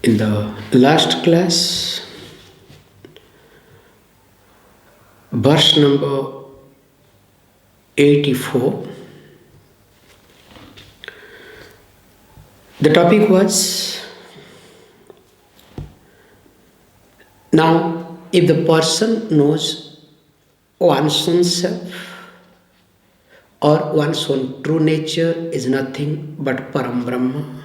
In the last class, verse number 84, the topic was, now if the person knows one's own self or one's own true nature is nothing but Param Brahma,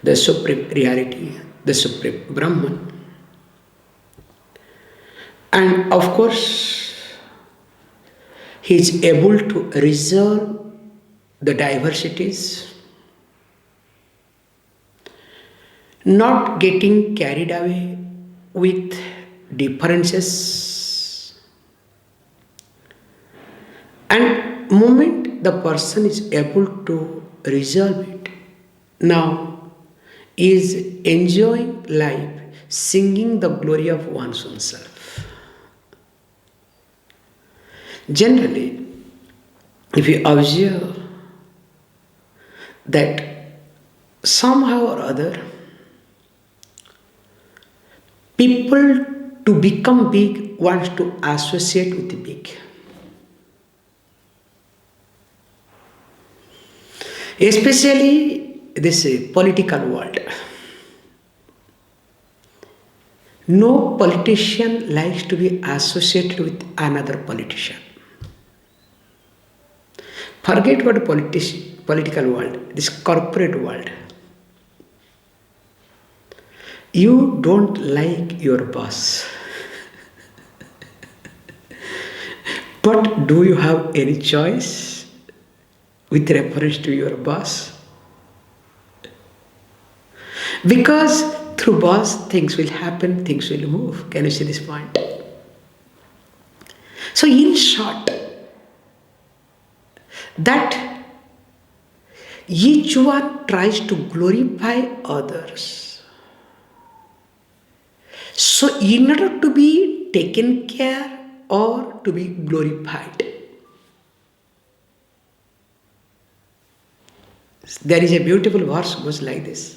the supreme reality, the supreme Brahman. And of course, he is able to resolve the diversities, not getting carried away with differences. And moment the person is able to resolve it, now is enjoying life, singing the glory of one's own self. Generally, if you observe that somehow or other, people to become big want to associate with the big. Especially this political world. No politician likes to be associated with another politician. Forget what political world, this corporate world. You don't like your boss. But do you have any choice with reference to your boss? Because through boss, things will happen, things will move. Can you see this point? So in short, that each one tries to glorify others. So in order to be taken care or to be glorified, there is a beautiful verse goes like this.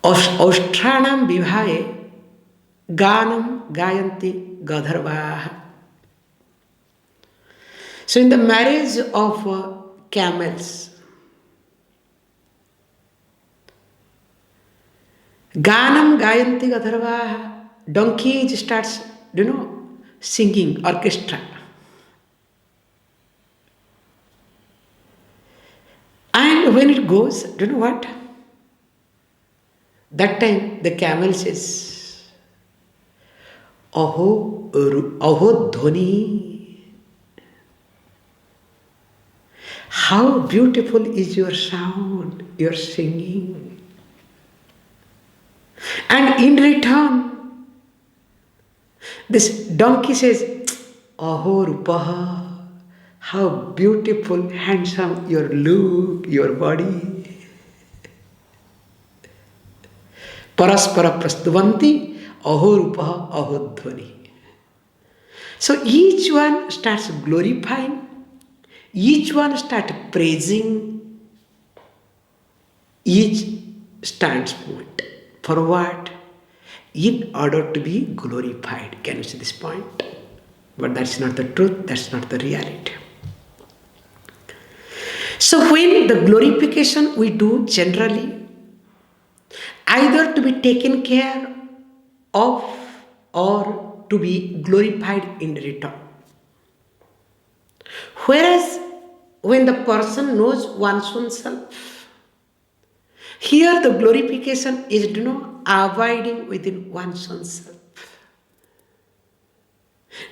Ashram vivahe ganam gayanti gadharvaha. So in the marriage of camels, ganam gayanti gadharvaha, donkey starts, singing, orchestra. And when it goes, do you know what? That time the camel says, Aho dhoni. How beautiful is your sound, your singing. And in return, this donkey says, Aho rupaha. How beautiful, handsome your look, your body. Paraspara prastuvanti, aho rupaha, aho dhvani. So each one starts glorifying, each one starts praising each standpoint. For what? In order to be glorified. Can you see this point? But that's not the truth, that's not the reality. So when the glorification we do generally, either to be taken care of or to be glorified in return. Whereas when the person knows one's own self, here the glorification is abiding within one's own self.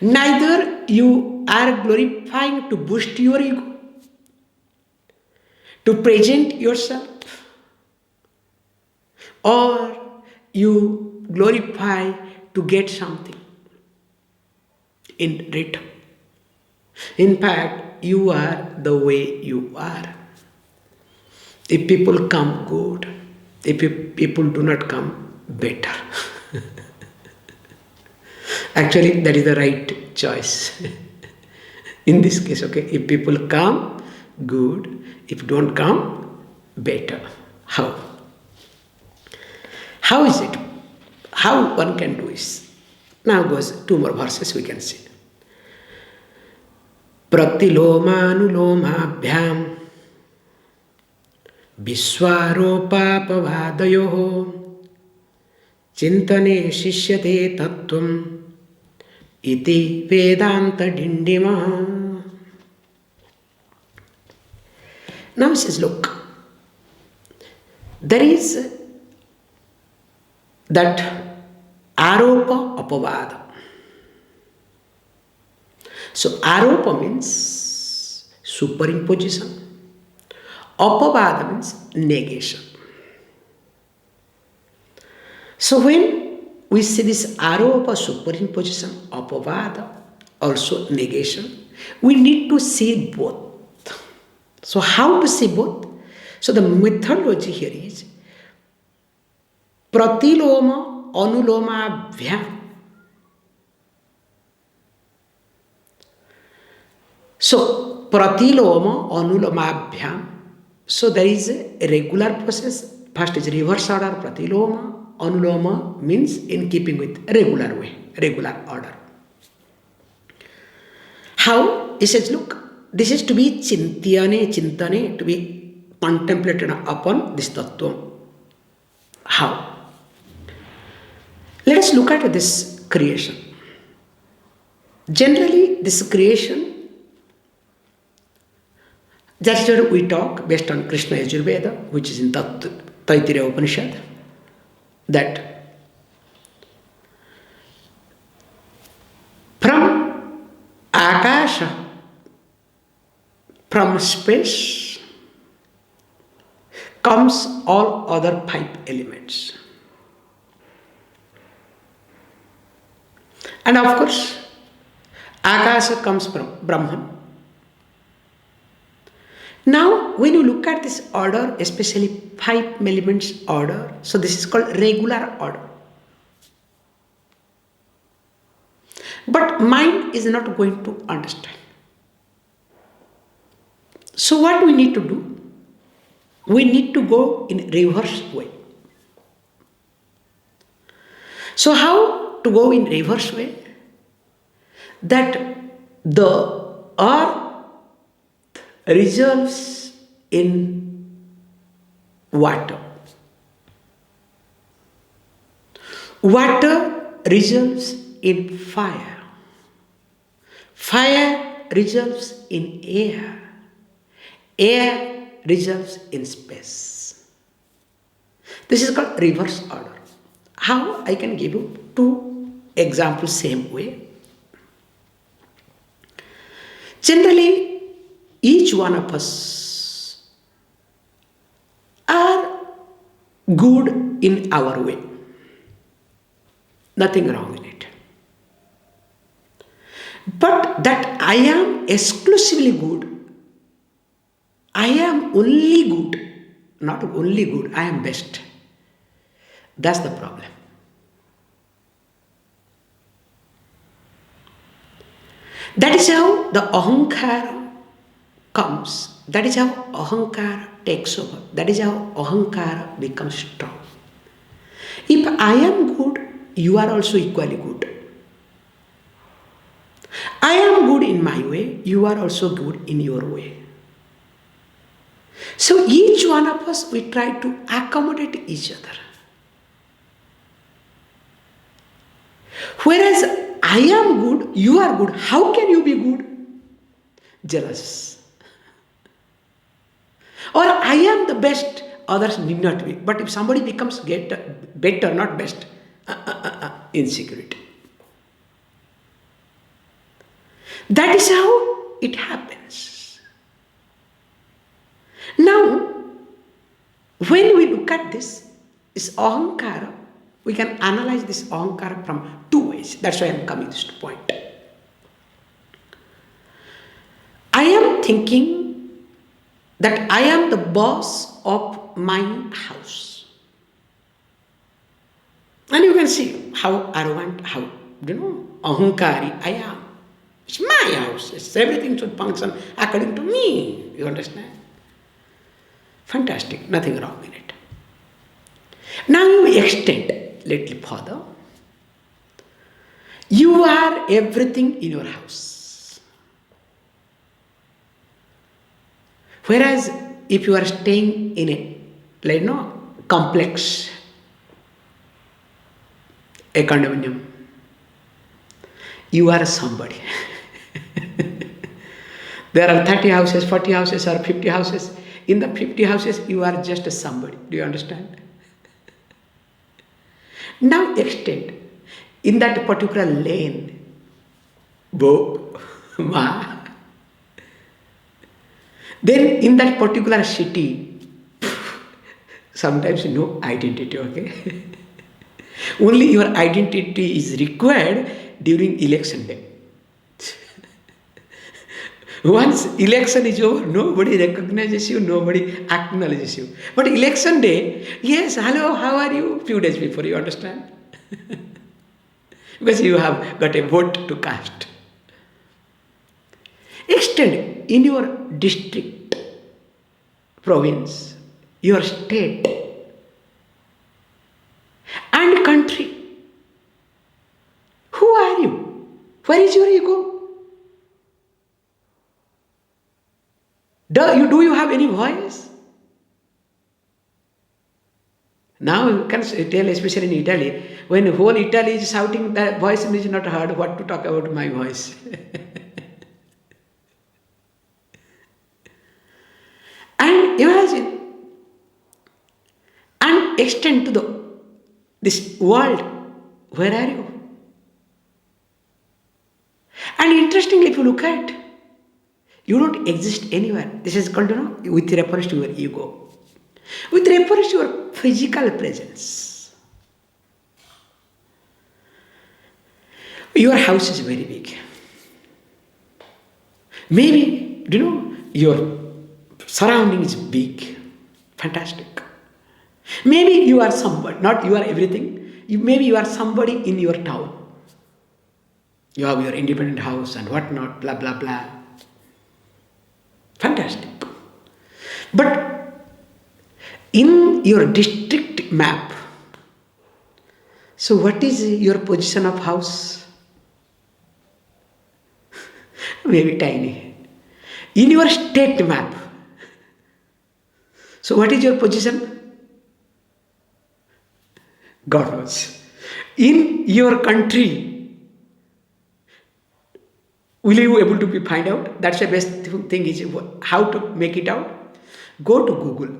Neither you are glorifying to boost your ego, to present yourself, or you glorify to get something in return. In fact, you are the way you are. If people come, good. If people do not come, better. Actually, that is the right choice. In this case, okay, if people come, good. If don't come, better. How? How is it? How one can do this? Now goes two more verses we can see. Pratilomanulomabhyam Vishwaropapavadayoho Chintane shishyate tattvam iti Vedanta Dindima. Now he says, look, there is that aropa apavada. So aropa means superimposition, apavada means negation. So when we see this aropa, superimposition, apavada, also negation, we need to see both. So how to see both? So the methodology here is pratiloma anuloma bhyam. So pratiloma anuloma bhyam. So there is a regular process. First is reverse order pratiloma. Anuloma means in keeping with regular way, regular order. How? He says, look, this is to be chintane, to be contemplated upon this tattva. How? Let us look at this creation. Generally, this creation, that's where we talk based on Krishna Yajurveda, which is in Taittiriya Upanishad, that from Akasha, from space, comes all other 5 elements. And of course, Akasha comes from Brahman. Now, when you look at this order, especially 5 elements order, so this is called regular order. But mind is not going to understand. So what we need to do? We need to go in reverse way. So how to go in reverse way? That the earth resolves in water. Water resolves in fire. Fire resolves in air. Air resolves in space. This is called reverse order. How? I can give you 2 examples same way. Generally, each one of us are good in our way. Nothing wrong in it. But that I am exclusively good, I am only good, not only good, I am best. That's the problem. That is how the ahankara comes. That is how ahankara takes over. That is how ahankara becomes strong. If I am good, you are also equally good. I am good in my way, you are also good in your way. So each one of us, we try to accommodate each other. Whereas I am good, you are good. How can you be good? Jealous. Or I am the best, others need not be. But if somebody becomes better, not best, insecurity. That is how it happens. Now, when we look at this ahankara, we can analyze this ahankara from 2 ways. That's why I am coming to this point. I am thinking that I am the boss of my house. And you can see how arrogant, how, ahankari I am. It's my house. Everything should function according to me. You understand? Fantastic. Nothing wrong in it. Now you extend little further. You are everything in your house. Whereas if you are staying in a complex, a condominium, you are somebody. There are 30 houses, 40 houses, or 50 houses. In the 50 houses, you are just a somebody. Do you understand? Now extend. In that particular lane, Bo, Ma, then in that particular city, sometimes no identity, okay? Only your identity is required during election day. Once election is over, nobody recognizes you, nobody acknowledges you. But election day, yes, hello, how are you? Few days before, you understand? Because you have got a vote to cast. Extend in your district, province, your state, and country. Who are you? Where is your ego? Do you have any voice? Now you can tell, especially in Italy, when whole Italy is shouting, that voice is not heard, what to talk about my voice? And imagine, and extend to this world, where are you? And interestingly, if you look at, you don't exist anywhere. This is called, with reference to your ego. With reference to your physical presence. Your house is very big. Maybe, your surrounding is big. Fantastic. Maybe you are somebody, not you are everything. Maybe you are somebody in your town. You have your independent house and whatnot, blah, blah, blah. Fantastic. But in your district map, so what is your position of house? Maybe tiny. In your state map, so what is your position? God knows. In your country, will you be able to find out? That's the best thing is how to make it out. Go to Google.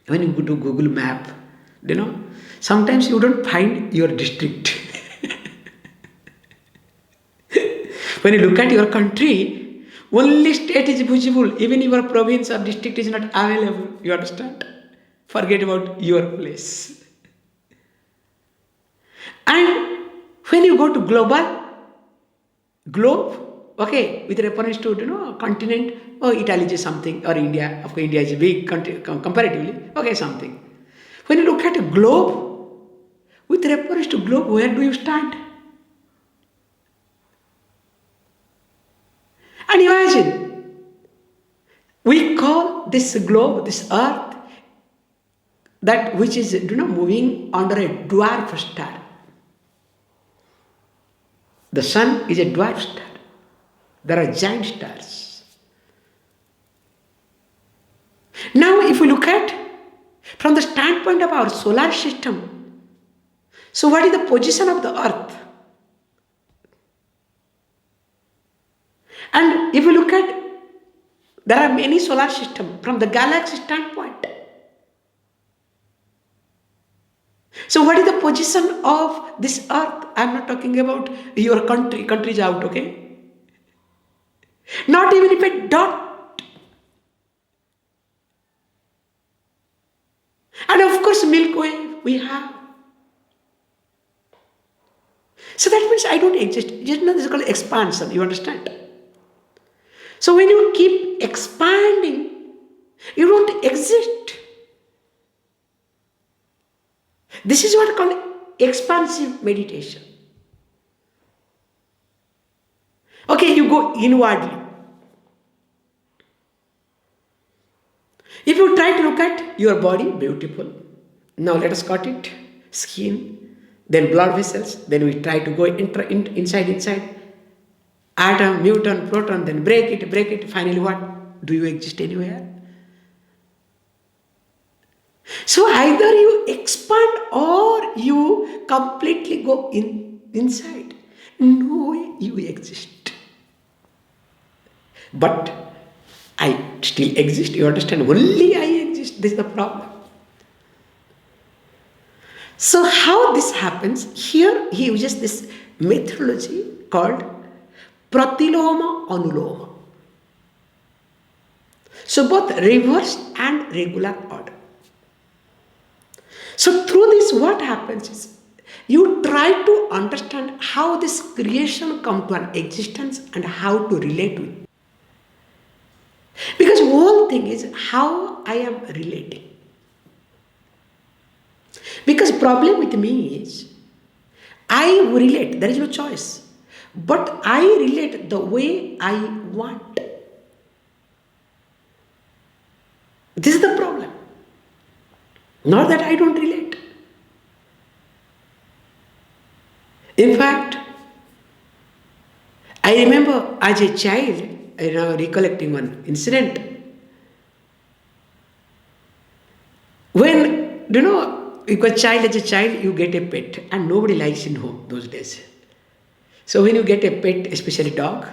When you go to Google map, sometimes you don't find your district. When you look at your country, only state is visible. Even your province or district is not available. You understand? Forget about your place. And when you go to globe, okay, with reference to continent, Italy is something, or India, of course India is a big country comparatively, okay, something. When you look at a globe, with reference to globe, where do you stand? And imagine, we call this globe, this earth, that which is moving under a dwarf star. The sun is a dwarf star. There are giant stars. Now, if we look at from the standpoint of our solar system, so what is the position of the earth? And if we look at, there are many solar systems from the galaxy standpoint. So what is the position of this earth? I am not talking about your country. Country is out, okay? Not even if a dot. And of course Milky Way we have. So that means I don't exist. This is called expansion, you understand? So when you keep expanding, you don't exist. This is what I call expansive meditation. Okay, you go inwardly. If you try to look at your body, beautiful, Now let us cut it. Skin, then blood vessels, then we try to go inside. Atom, muon, proton, then break it. Finally what? Do you exist anywhere? So either you expand or you completely go inside. No way you exist. But I still exist, you understand? Only I exist. This is the problem. So how this happens? Here he uses this methodology called pratiloma anuloma. So both reverse and regular order. So through this what happens is you try to understand how this creation comes to an existence and how to relate with it. Because whole thing is how I am relating. Because problem with me is I relate, there is no choice. But I relate the way I want. This is the problem. Not that I don't relate. In fact, I remember as a child, recollecting one incident. When, as a child, you get a pet and nobody likes in home those days. So when you get a pet, especially dog,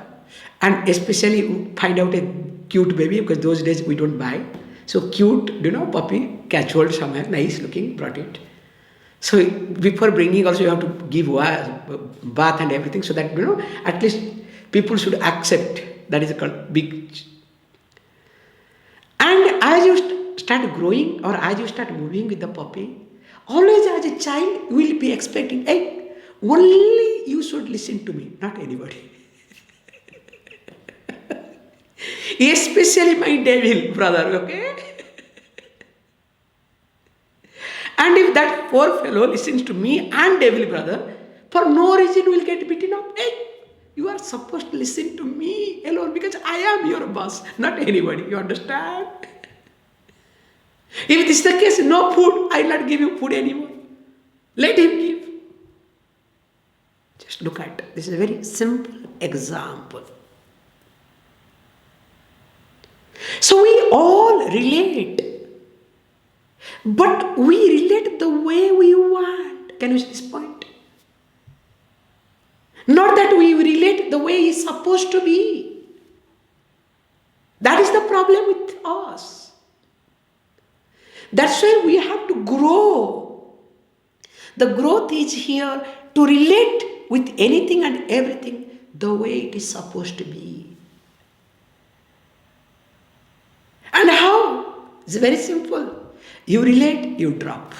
and especially you find out a cute baby, because those days we don't buy. So cute, puppy, catch-hold somewhere, nice looking, brought it. So before bringing also you have to give bath and everything, so that, at least people should accept. That is a big. And as you start growing or as you start moving with the puppy, always as a child you will be expecting, hey, only you should listen to me, not anybody. Especially my devil brother, okay? And if that poor fellow listens to me and devil brother, for no reason will get beaten up. Hey, you are supposed to listen to me alone because I am your boss, not anybody. You understand? If this is the case, no food, I will not give you food anymore. Let him give. Just look at it. This is a very simple example. So we all relate. But we relate the way we want. Can you see this point? Not that we relate the way it's supposed to be. That is the problem with us. That's why we have to grow. The growth is here to relate with anything and everything the way it is supposed to be. And how? It's very simple. You relate, you drop.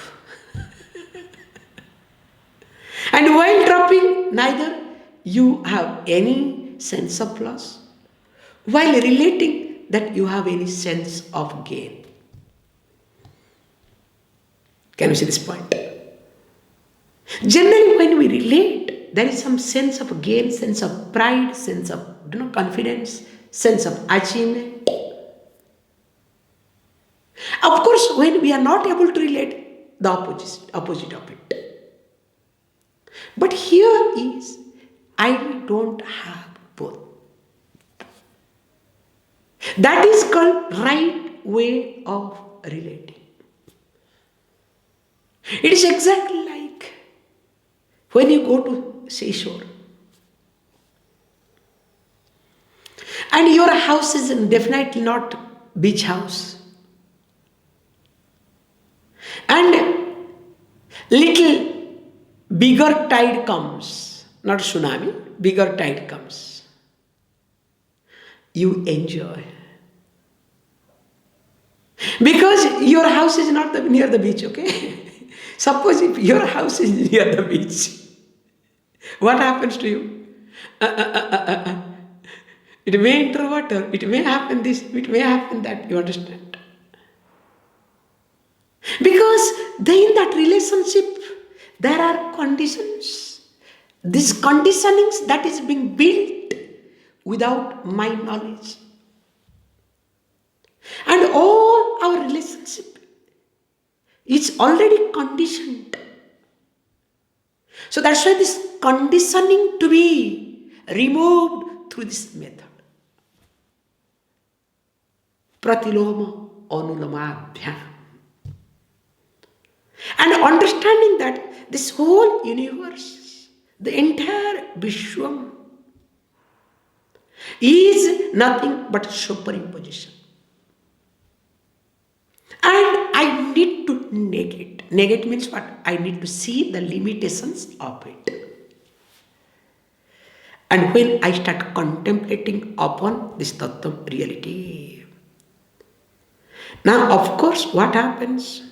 And while dropping, neither you have any sense of loss. While relating, that you have any sense of gain. Can you see this point? Generally, when we relate, there is some sense of gain, sense of pride, sense of confidence, sense of achievement. Of course, when we are not able to relate, the opposite of it. But here is, I don't have both. That is called right way of relating. It is exactly like when you go to seashore and your house is definitely not beach house. And little bigger tide comes, not tsunami, bigger tide comes. You enjoy. Because your house is not near the beach, okay? Suppose if your house is near the beach, what happens to you? It may enter water, it may happen this, it may happen that, you understand? Because in that relationship, there are conditions. These conditionings that is being built without my knowledge. And all our relationship is already conditioned. So that's why this conditioning to be removed through this method. Pratiloma anulamabhyam. And understanding that this whole universe, the entire Vishwam, is nothing but superimposition. And I need to negate. Negate means what? I need to see the limitations of it. And when I start contemplating upon this Tattva reality, now of course what happens?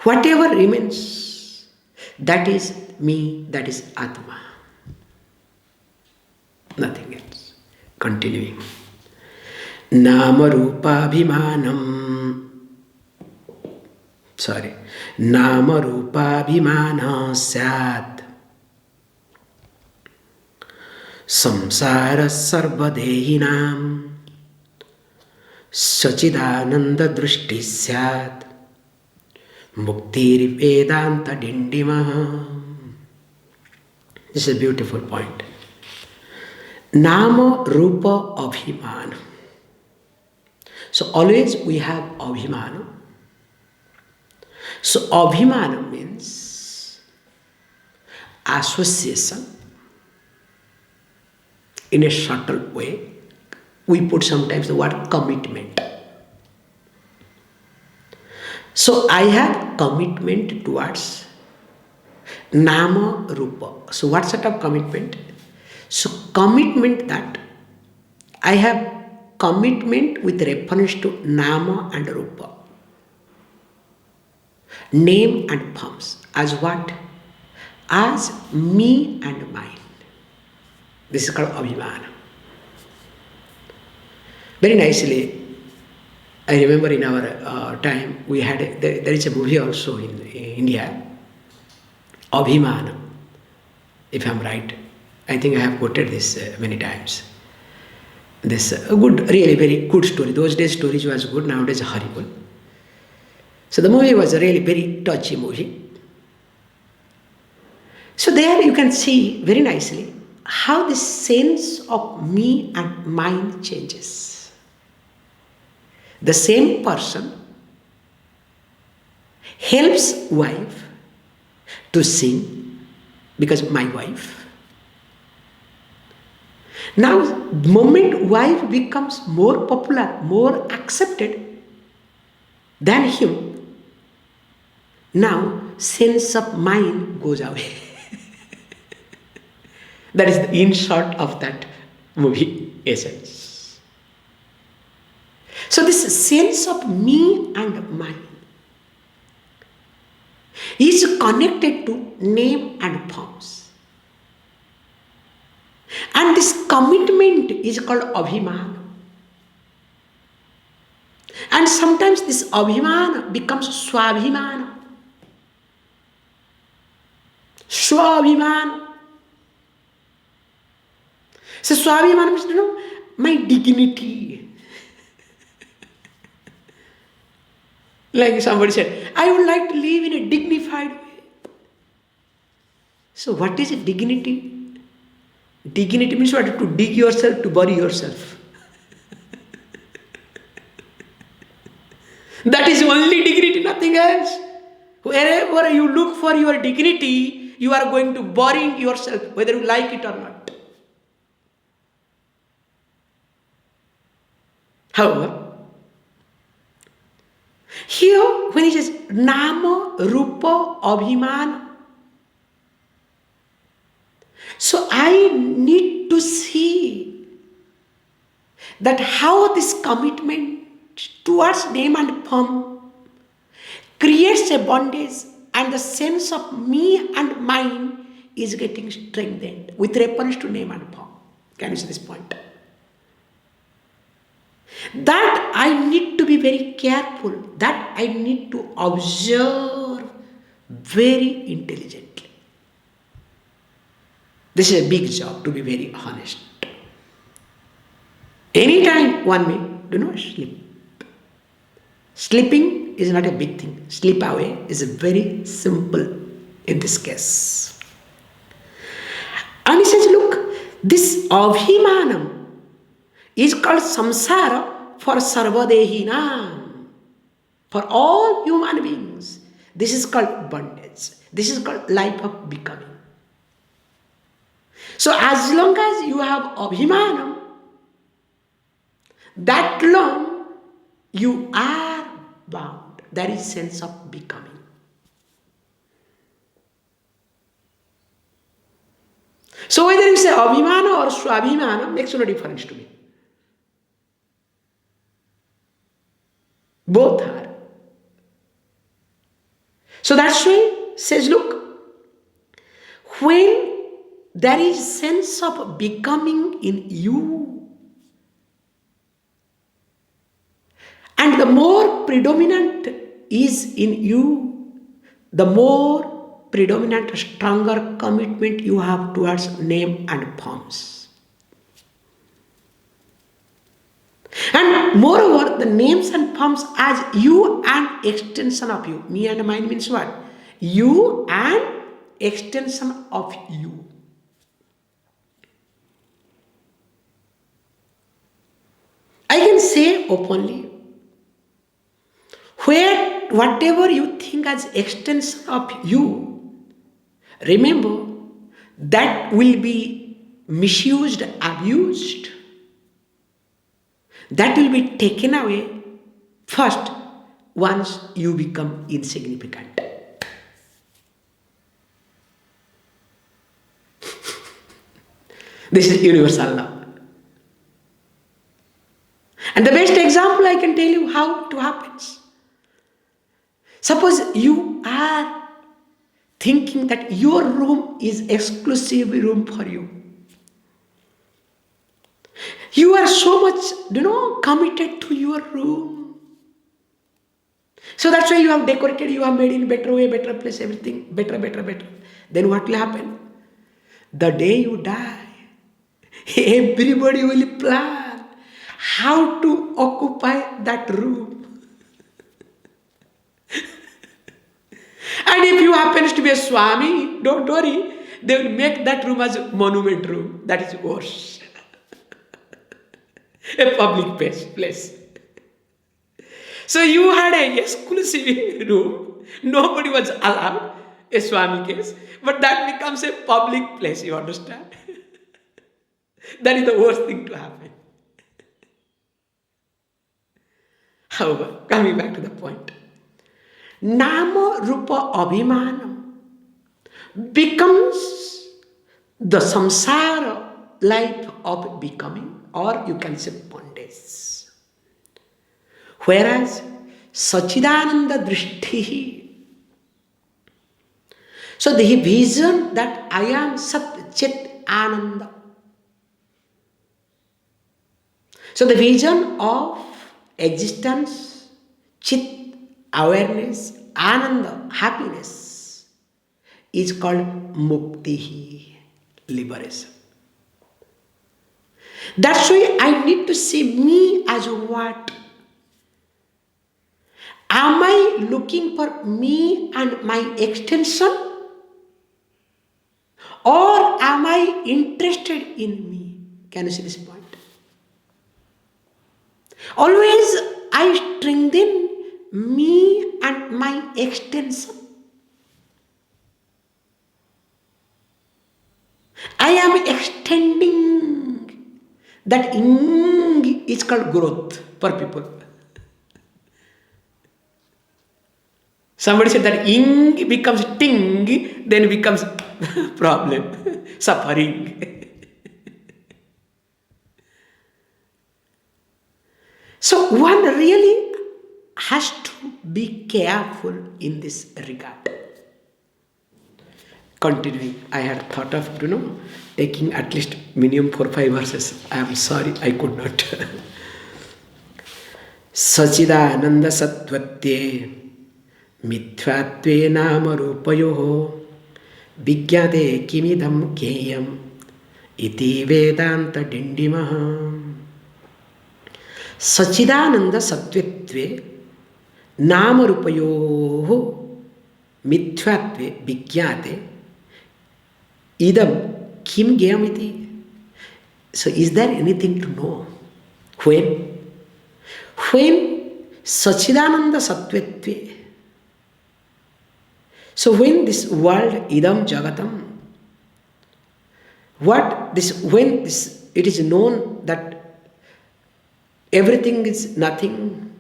Whatever remains, that is me, that is Atma. Nothing else. Continuing. Nama Rupa Bhimanam. Nama Rupa Bhimana Sat. Samsara Sarvadehinam. Sachidananda Drishti Syat. Muktir Vedanta Dindima. This is a beautiful point. Nama Rupa Abhimana. So always we have Abhimana. So Abhimana means association. In a subtle way, we put sometimes the word commitment. So I have commitment towards Nama Rupa. So what sort of commitment? So commitment that I have commitment with reference to Nama and Rupa. Name and forms. As what? As me and mine. This is called Abhimana. Very nicely, I remember in our time, we had, there is a movie also in India, Abhimana, if I'm right. I think I have quoted this many times. This good, really very good story. Those days stories was good, nowadays horrible. So the movie was a really very touchy movie. So there you can see very nicely how the sense of me and mine changes. The same person helps wife to sing because my wife. Now, the moment wife becomes more popular, more accepted than him, now sense of mine goes away. That is the in short of that movie essence. So this sense of me and mine is connected to name and forms. And this commitment is called Abhimana. And sometimes this Abhimana becomes Swabhimana. Swabhimana. So Swabhimana means, my dignity. Like somebody said, I would like to live in a dignified way. So what is a dignity? Dignity means what? To dig yourself, to bury yourself. That is only dignity, nothing else. Wherever you look for your dignity, you are going to bury yourself, whether you like it or not. However, here when he says Nama, Rupa, Abhimana, so I need to see that how this commitment towards name and form creates a bondage, and the sense of me and mine is getting strengthened with reference to name and form. Can you see this point? That I need to be very careful, that I need to observe very intelligently. This is a big job, to be very honest. Anytime one may do not sleep. Sleeping is not a big thing. Sleep away is very simple in this case. And he says, look, this abhimanam is called samsara for sarvadehina, for all human beings. This is called bondage. This is called life of becoming. So as long as you have abhimanam, that long you are bound. There is sense of becoming. So whether you say abhimana or swabhimana makes no difference to me. Both are. So that's why says, look, when there is sense of becoming in you, and the more predominant is in you, the more predominant, stronger commitment you have towards name and forms. And moreover, the names and forms as you and extension of you. Me and mine means what? You and extension of you. I can say openly, where whatever you think as extension of you, remember that will be misused, abused. That will be taken away first once you become insignificant. This is universal law. And the best example I can tell you how it happens. Suppose you are thinking that your room is exclusive room for you. You are so much, committed to your room. So that's why you have decorated, you have made in better way, better place, everything, better. Then what will happen? The day you die, everybody will plan how to occupy that room. And if you happens to be a Swami, don't worry, they will make that room as a monument room. That is worse. A public place. So you had an exclusive room. Nobody was allowed, a Swami case. But that becomes a public place, you understand? That is the worst thing to happen. However, coming back to the point. Nama Rupa Abhimanam becomes the samsara life of becoming, or you can say bondage. Whereas Sachidananda Drishti, so the vision that I am Sat Chit Ananda. So the vision of existence, Chit, awareness, Ananda, happiness is called Mukti, liberation. That's why I need to see me as what? Am I looking for me and my extension? Or am I interested in me? Can you see this point? Always I strengthen me and my extension. I am extending. That ing is called growth for people. Somebody said that ing becomes ting, then becomes problem, suffering. So one really has to be careful in this regard. Continuing, I had thought of, taking at least minimum 4-5 verses. I am sorry, I could not. Sachidananda Satvatye Mithvatve Nama Rupayoho Vigyade Kimidam Keyam Iti Vedanta Dindima. Sachidananda Satvatve Namarupayoho mithvatve vigyate idam kim gyamiti. So is there anything to know? When Sachidananda Sattvetve. So when this world idam jagatam, it is known that everything is nothing,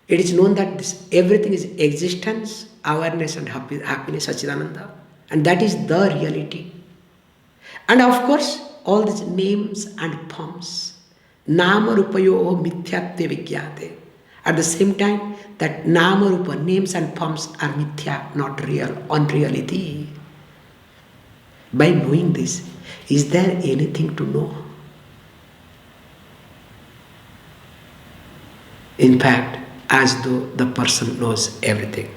it is known that everything is existence, awareness and happiness, Sachidananda, and that is the reality. And of course, all these names and forms, nama rupayo mithyatve vigyate. At the same time, that nama rupa, names and forms are mithya, not real, unreality. By knowing this, is there anything to know? In fact, as though the person knows everything.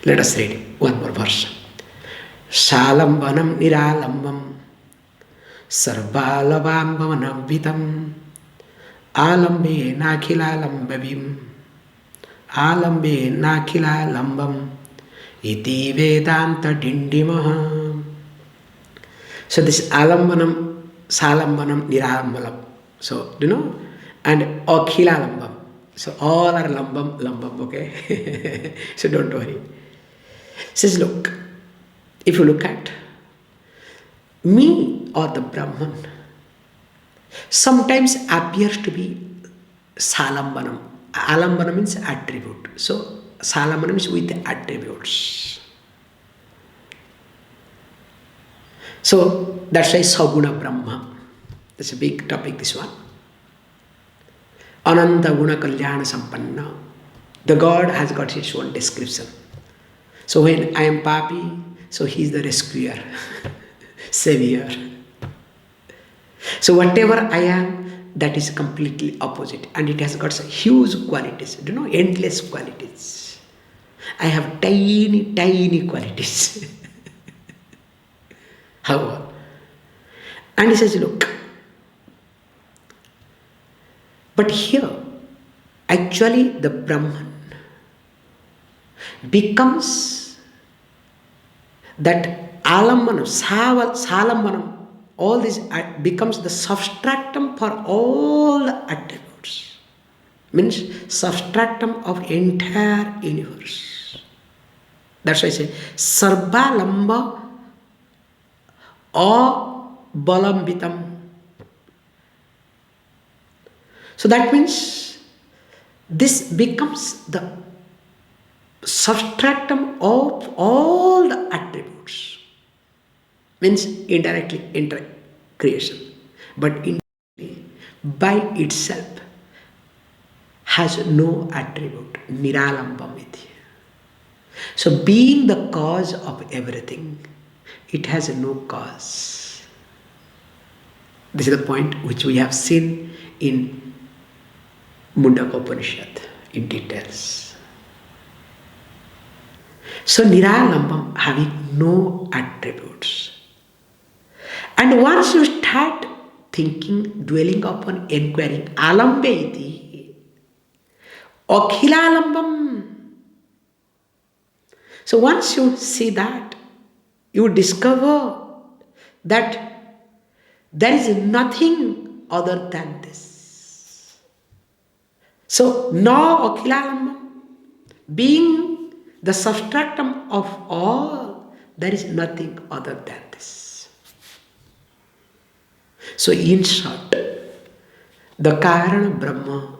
Let us read one more verse. Salambanam niralambam sarvalavambavanabhitam alambe nakhilalambavim alambe nakhilalambam iti Vedanta Dindima. So this alambanam, salambanam, niralambalam. So, and akhilalambam. So all are lambam, okay? So don't worry. Says, look, if you look at me or the Brahman, sometimes appears to be salambanam. Alambanam means attribute. So salambanam is with attributes. So that's why Saguna Brahma. That's a big topic, this one. Ananta Guna Kalyana Sampanna. The God has got his own description. So when I am Papi, so he is the rescuer, savior. So whatever I am, that is completely opposite. And it has got huge qualities, endless qualities. I have tiny qualities. However, and he says, look, but here, actually the Brahman becomes that alambanam, salambanam, all this becomes the substratum for all the attributes. Means substratum of entire universe. That's why I say, sarva lamba or balambitam. So that means this becomes the substratum of all the attributes. Means indirectly creation. But indirectly, by itself, has no attribute. Niralambam iti. So being the cause of everything, it has no cause. This is the point which we have seen in Mundaka Upanishad in details. So Niralambam having no attributes. And once you start thinking, dwelling upon, inquiring, alambe iti, akhilalambam. So once you see that, you discover that there is nothing other than this. So now akhilalambam, being the substratum of all, there is nothing other than this. So in short, the Karana Brahma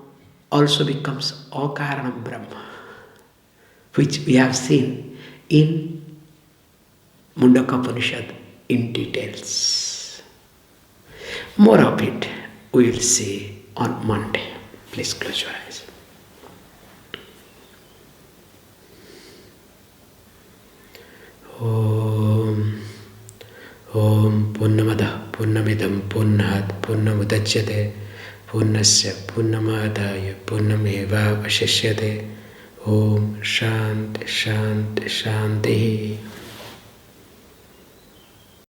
also becomes Akarana Brahma, which we have seen in Mundaka Upanishad in details. More of it we will see on Monday. Please close your eyes. Om Purnamada Purnamidam Purnat Purnamudachyate Purnasya Purnamadaya Purnameva Vashishyate. Om Shanti Shanti Shanti.